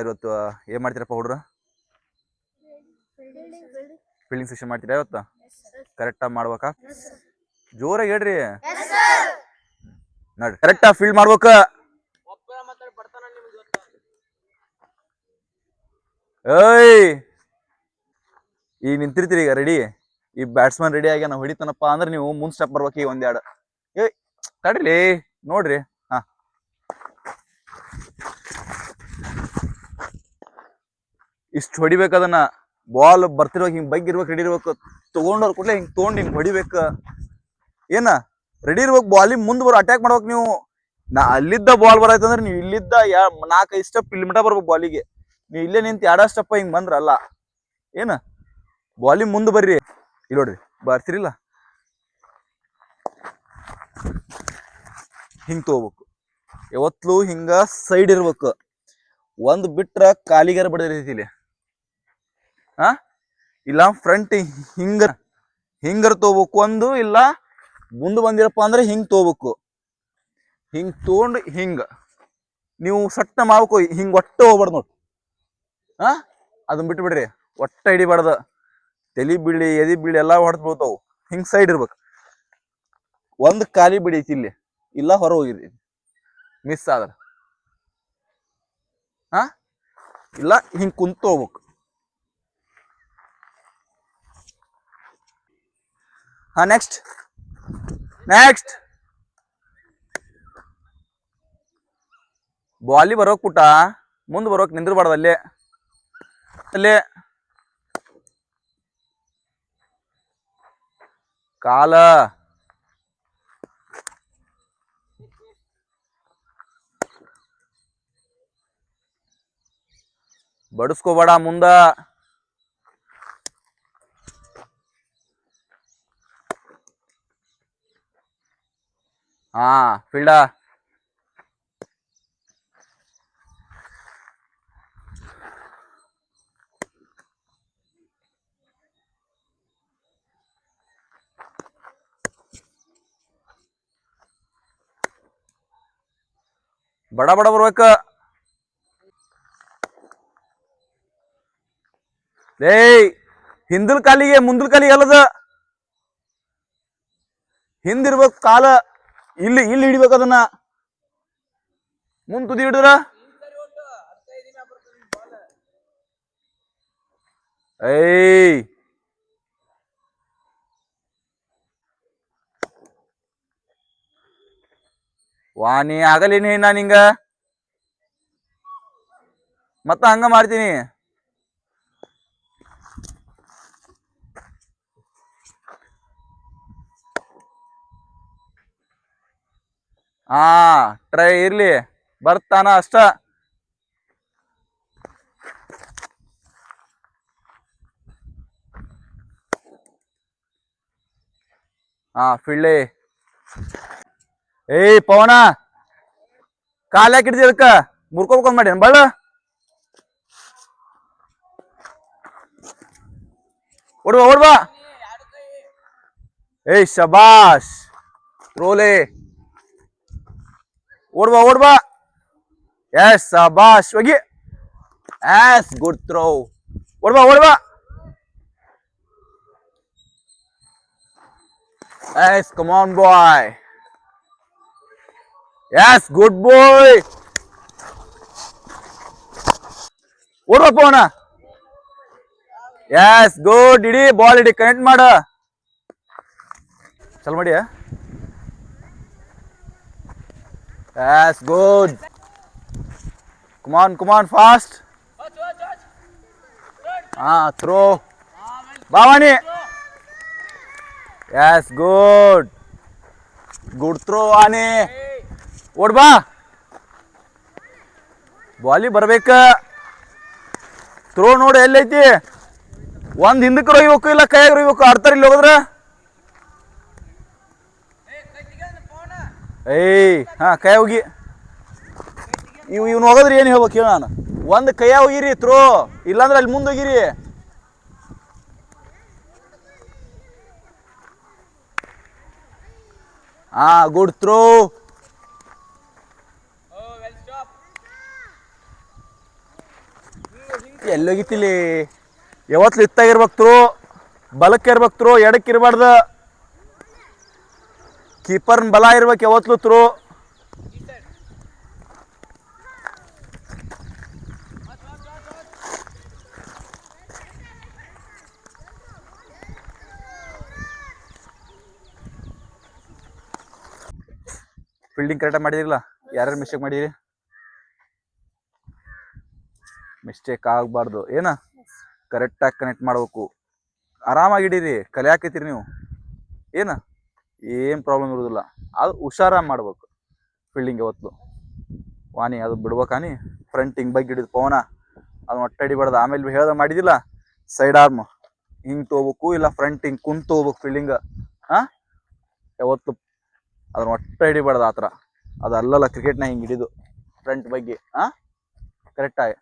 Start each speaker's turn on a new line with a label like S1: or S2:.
S1: ಇವತ್ತು ಏನ್ ಮಾಡ್ತೀರಪ್ಪ ಹುಡ್ರ? Fielding session ಮಾಡ್ತೀರಾ ಇವತ್ತು? ಕರೆಕ್ಟಾಗಿ ಮಾಡ್ಬೇಕಾ? ಜೋರಾಗಿ ಹೇಳ್ರಿ. ನೋಡ್ರಿ ಕರೆಕ್ಟಾಗಿ ಫೀಲ್ಡ್ ಮಾಡ್ಬೇಕ. ಏಯ್ ಈಗ ನಿಂತಿರ್ತೀರಿ, ಈಗ ರೆಡಿ. ಈ ಬ್ಯಾಟ್ಸ್ಮನ್ ರೆಡಿ ಆಗಿ ನಾವು ಹೊಡಿತಾನಪ್ಪ ಅಂದ್ರೆ ನೀವು ಮುಂದ್ ಸ್ಟೆಪ್ ಬರ್ಬೇಕು. ಈಗ ಒಂದೆರಡು ತಡ್ರಿ ನೋಡ್ರಿ. ಹಾ, ಇಷ್ಟು ಹೊಡಿಬೇಕು. ಅದನ್ನ ಬಾಲ್ ಬರ್ತಿರ್ಬೇಕು, ಹಿಂಗ್ ಬೈಕ್ ಇರ್ಬೇಕು, ರೆಡಿ ಇರ್ಬೇಕು. ತಗೊಂಡವ್ರ ಕೂಡಲೇ ಹಿಂಗ್ ತಗೊಂಡ್ ಹಿಂಗ್ ಹೊಡಿಬೇಕ. ಏನ ರೆಡಿ ಇರ್ಬೇಕು. ಬಾಲಿಂಗ್ ಮುಂದ್ ಬರೋ ಅಟ್ಯಾಕ್ ಮಾಡ್ಬೇಕು ನೀವು. ಅಲ್ಲಿದ್ದ ಬಾಲ್ ಬರತ್ತಂದ್ರೆ ನೀವು ಇಲ್ಲಿದ್ದ 4-5 ಸ್ಟೆಪ್ ಇಲ್ಲಿ ಮಟ ಬರ್ಬೇಕು ಬಾಲಿಗೆ. ನೀವು ಇಲ್ಲೇ ನಿಂತ 2 ಸ್ಟೆಪ್ ಹಿಂಗ್ ಬಂದ್ರಲ್ಲ. ಏನ ಬಾಲಿಂಗ್ ಮುಂದ್ ಬರ್ರಿ. ಇಲ್ಲಿ ನೋಡ್ರಿ, ಬರ್ತಿರಿಲ್ಲ, ಹಿಂಗ್ ತಗೋಬೇಕು. ಯಾವತ್ಲೂ ಹಿಂಗ ಸೈಡ್ ಇರ್ಬೇಕು. ಒಂದ್ ಬಿಟ್ರ ಕಾಲಿಗಾರ ಬಡದಿರ್ತೈತಿ ಇಲ್ಲಿ. ಇಲ್ಲ ಫ್ರಂಟ್ ಹಿಂಗರ್ ತಗೋಬೇಕು. ಒಂದು ಇಲ್ಲ ಮುಂದ್ ಬಂದಿರಪ್ಪ ಅಂದ್ರೆ ಹಿಂಗ್ ತಗೋಬೇಕು. ಹಿಂಗ್ ತಗೊಂಡು ಹಿಂಗ ನೀವು ಸಟ್ಟ ಮಾಡ್ಬೇಕು. ಹಿಂಗ್ ಒಟ್ಟ ಹೋಗ್ಬಾರ್ದು ನೋಡ್ರಿ. ಅದನ್ನ ಬಿಟ್ಟು ಬಿಡ್ರಿ. ಒಟ್ಟ ಹಿಡಿಬಾರ್ದ. ತಲಿ ಬೀಳಿ ಎದಿ ಬೀಳಿ ಎಲ್ಲಾ ಹೊಡೆದ್ ಬೀಳ್ತಾವು. ಹಿಂಗ್ ಸೈಡ್ ಇರ್ಬೇಕು. ಒಂದ್ ಕಾಲಿ ಬಿಡೈತಿ ಇಲ್ಲಿ, ಇಲ್ಲ ಹೊರ ಹೋಗಿರಿ ಮಿಸ್ ಆದ್ರ. ಇಲ್ಲ ಹಿಂಗ್ ಕುಂತ ಹೋಗ್ಬೇಕು. ನೆಕ್ಸ್ಟ್ ಬಾಲಿ ಬರೋಕ್ ಪುಟ ಮುಂದ್ ಬರೋಕ್ ನಿಂದ್ರಬಾರ್ದು. ಅಲ್ಲೇ ಕಾಲ ಬಡಸ್ಕೋಬೇಡ ಮುಂದ. ಫೀಲ್ಡ ಬಡ ಬಡ ಬರ್ಬೇಕ. ಹಿಂದಲ್ ಕಾಲಿಗೆ ಮುಂದಲ್ ಕಾಲಿಗೆ ಅಲ್ಲದ, ಹಿಂದಿರ್ಬೇಕು ಕಾಲ. ಇಲ್ಲಿ ಹಿಡಿಬೇಕು. ಅದನ್ನ ಮುಂದ್ ತುದಿ ಹಿಡಿದ್ರ ವಾಣಿ ಆಗಲೇನಿ. ನಾನು ಹಿಂಗ ಮತ್ತ ಹಂಗ ಮಾಡ್ತೀನಿ. ಟ್ರೈ ಇರ್ಲಿ, ಬರ್ತಾನ ಅಷ್ಟ. ಫೀಲ್ಡೇ. ಪವನ ಕಾಲ ಹಾಕಿಡ್ತಿ, ಅದಕ್ಕ ಮುರ್ಕೋಬೇಕಂದ್ ಮಾಡಿ ಬಳ್ಳ. ಓಡ್ಬಾ. ಶಬಾಷ್ ರೋಲೆ. ಓಡ್ಬಾ. ಎಸ್ ಶಬಾಷ್ ಹೋಗಿ. Good throw. ಓಡ್ಬಾ. Come on boy. Good boy. ಓಡ್ಬಾ ಪವನ. ಗುಡ್. ಇಡಿ ಬಾಲ್ ಇಡಿ, ಕನೆಕ್ಟ್ ಮಾಡ. ಚಲ್ ಮಾಡಿ. ಗುಡ್. Come on fast. ಥ್ರೋ ಬಾವಾಣಿ. ಗುಡ್ ಥ್ರೋ ಆನೆ. ಓಡ್ಬಾ. ಬಾಲಿ ಬರ್ಬೇಕ. ಥ್ರೋ ನೋಡು ಎಲ್ಲೈತಿ. ಒಂದ್ ಹಿಂದಕ್ಕೆ ರೊಯ್ಬೇಕು, ಇಲ್ಲ ಕೈಯಾಗ ರೊಯ್ಬೇಕು. ಆಡ್ತಾರ ಇಲ್ಲಿ ಹೋದ್ರ. ಕೈ ಹೋಗಿ. ಇವ್ನು ಹೋಗದ್ರಿ ಏನ್ ಹೇಳ್ಬೇಕು ಹೇಳ. ನಾನು ಒಂದ್ ಕೈಯ ಹೋಗಿರಿ ಥ್ರೋ, ಇಲ್ಲಾಂದ್ರೆ ಅಲ್ಲಿ ಮುಂದೆ ಹೋಗಿರಿ. Good throw. ಎಲ್ಲೋಗಿತ್ತಿಲಿ ಯಾವತ್ಲು ಇತ್ತಾಗಿರ್ಬೇಕು ತ್ರೋ, ಬಲಕ್ಕೆ ಇರ್ಬೇಕು ತ್ರೋ, ಎಡಕ್ಕೆ ಇರಬಾರ್ದು. ಕೀಪರ್ನ ಬಲ ಇರ್ಬೇಕು ಯಾವತ್ಲು ತ್ರೋ. ಫೀಲ್ಡಿಂಗ್ ಕರೆಕ್ಟಾಗಿ ಮಾಡಿದಿರಲ್ಲ, ಯಾರ್ಯಾರು ಮಿಸ್ಟೇಕ್ ಮಾಡಿದಿರಿ? ಮಿಸ್ಟೇಕ್ ಆಗಬಾರ್ದು. ಏನ ಕರೆಕ್ಟಾಗಿ ಕನೆಕ್ಟ್ ಮಾಡ್ಬೇಕು. ಆರಾಮಾಗಿ ಹಿಡೀರಿ, ಕಲಿಯಾಕತ್ತೀರಿ ನೀವು. ಏನು ಏನು ಪ್ರಾಬ್ಲಮ್ ಇರೋದಿಲ್ಲ. ಅದು ಹುಷಾರಾಗಿ ಮಾಡ್ಬೇಕು ಫೀಲ್ಡಿಂಗ್ ಯಾವತ್ತು. ವಾಣಿ ಅದು ಬಿಡ್ಬೇಕಾನಿ, ಫ್ರಂಟ್ ಹಿಂಗೆ ಬಗ್ಗೆ ಹಿಡಿದು ಪವನ ಅದನ್ನ ಒಟ್ಟು ಹಿಡಿಬಾರ್ದು. ಆಮೇಲೆ ಹೇಳ್ದ ಮಾಡಿದಿಲ್ಲ, ಸೈಡ್ ಆರ್ಮ್ ಹಿಂಗೆ ತೊಗೋಬೇಕು, ಇಲ್ಲ ಫ್ರಂಟ್ ಹಿಂಗೆ ಕುಂತು ತೊಗೋಬೇಕು ಫೀಲ್ಡಿಂಗ್. ಹಾಂ, ಯಾವತ್ತು ಅದನ್ನ ಒಟ್ಟು ಹಿಡಿಬಾರ್ದು ಆ ಥರ. ಅದು ಅಲ್ಲಲ್ಲ ಕ್ರಿಕೆಟ್ನ ಹಿಂಗೆ ಹಿಡಿದು ಫ್ರಂಟ್ ಬಗ್ಗೆ. ಹಾಂ, ಕರೆಕ್ಟಾಗಿ